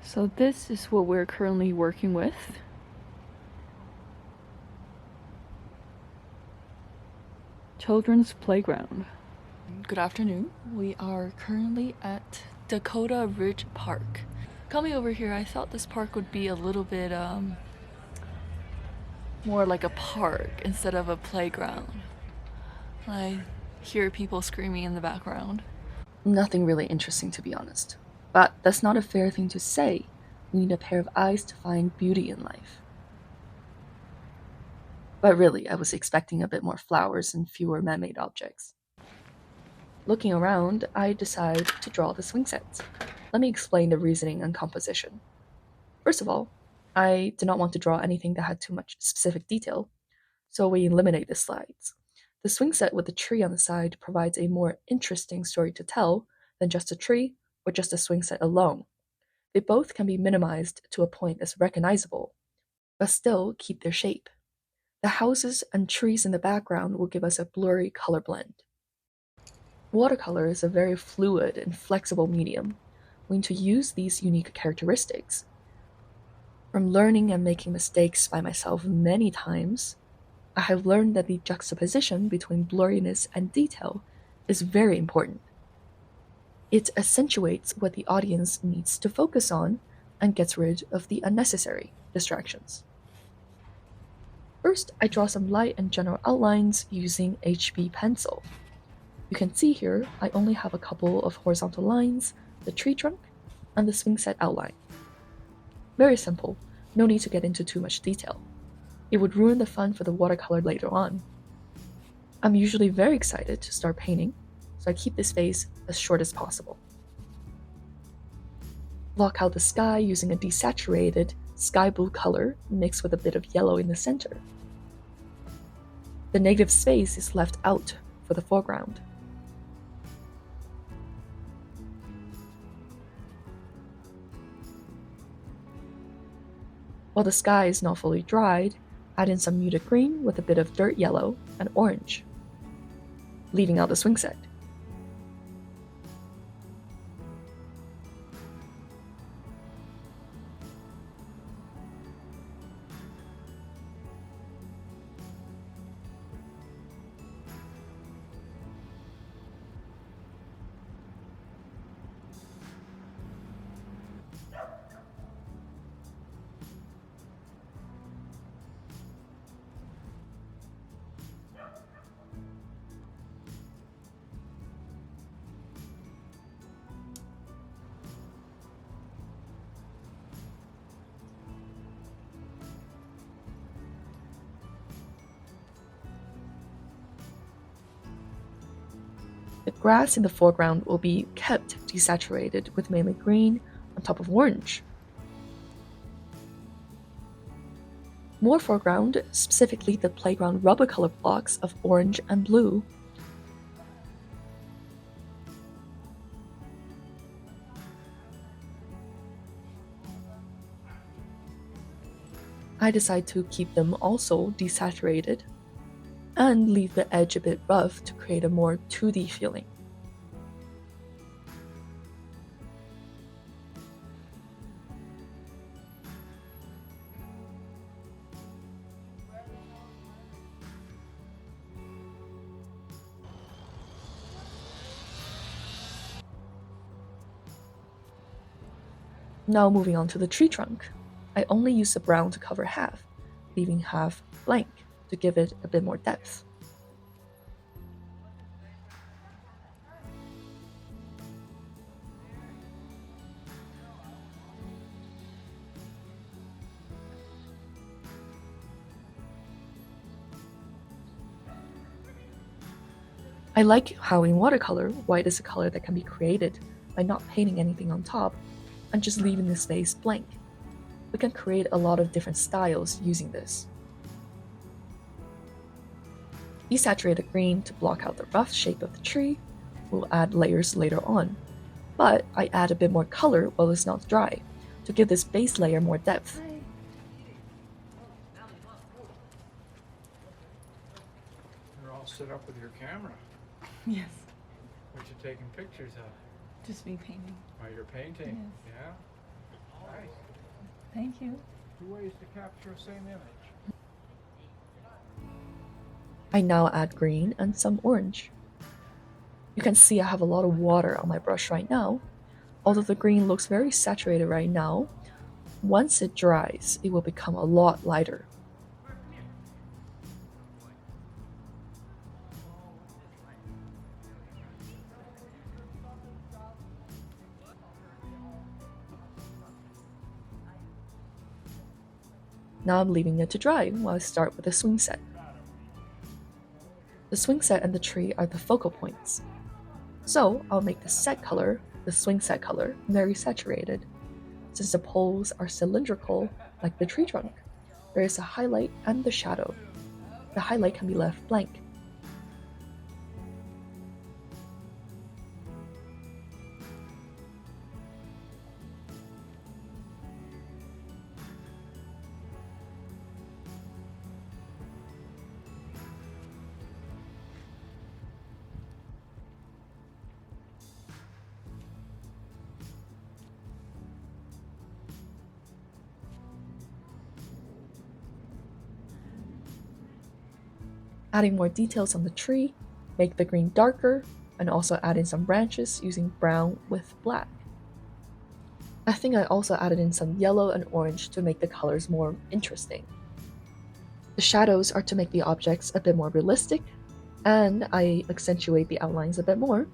So this is what we're currently working with. Children's playground. Good afternoon. We are currently at Dakota Ridge Park. Coming over here, I thought this park would be a little bit more like a park instead of a playground. I hear people screaming in the background. Nothing really interesting, to be honest. But that's not a fair thing to say. We need a pair of eyes to find beauty in life. But really, I was expecting a bit more flowers and fewer man-made objects. Looking around, I decide to draw the swing sets. Let me explain the reasoning and composition. First of all, I did not want to draw anything that had too much specific detail, so we eliminate the slides. The swing set with the tree on the side provides a more interesting story to tell than just a tree or just a swing set alone. They both can be minimized to a point that's recognizable, but still keep their shape. The houses and trees in the background will give us a blurry color blend. Watercolor is a very fluid and flexible medium. We need to use these unique characteristics. From learning and making mistakes by myself many times, I have learned that the juxtaposition between blurriness and detail is very important. It accentuates what the audience needs to focus on and gets rid of the unnecessary distractions. First, I draw some light and general outlines using HB pencil. You can see here I only have a couple of horizontal lines, the tree trunk, and the swing set outline. Very simple, no need to get into too much detail. It would ruin the fun for the watercolor later on. I'm usually very excited to start painting, so I keep this phase as short as possible. Block out the sky using a desaturated sky blue color mixed with a bit of yellow in the center. The negative space is left out for the foreground. While the sky is not fully dried, add in some muted green with a bit of dirt yellow and orange, leaving out the swing set. The grass in the foreground will be kept desaturated with mainly green on top of orange. More foreground, specifically the playground rubber color blocks of orange and blue. I decide to keep them also desaturated and leave the edge a bit rough to create a more 2D feeling. Now moving on to the tree trunk. I only use the brown to cover half, leaving half blank to give it a bit more depth. I like how in watercolor, white is a color that can be created by not painting anything on top and just leaving the space blank. We can create a lot of different styles using this. Desaturated green to block out the rough shape of the tree. We'll add layers later on, but I add a bit more color while it's not dry to give this base layer more depth. You're all set up with your camera. Yes, What you taking pictures of? just me painting. Oh, you're painting? Yes. Yeah? Nice. Thank you. 2 ways to capture the same image. I now add green and some orange. You can see I have a lot of water on my brush right now. Although the green looks very saturated right now, once it dries, it will become a lot lighter. Now I'm leaving it to dry while I start with the swing set. The swing set and the tree are the focal points. So I'll make the set color, the swing set color, very saturated. Since the poles are cylindrical, like the tree trunk, there is a highlight and the shadow. The highlight can be left blank. Adding more details on the tree, make the green darker, and also add in some branches using brown with black. I think I also added in some yellow and orange to make the colors more interesting. The shadows are to make the objects a bit more realistic, and I accentuate the outlines a bit more.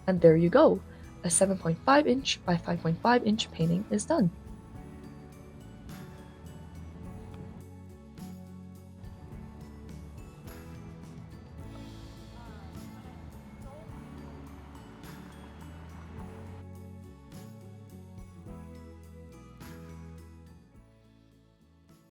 And there you go, a 7.5 inch by 5.5 inch painting is done.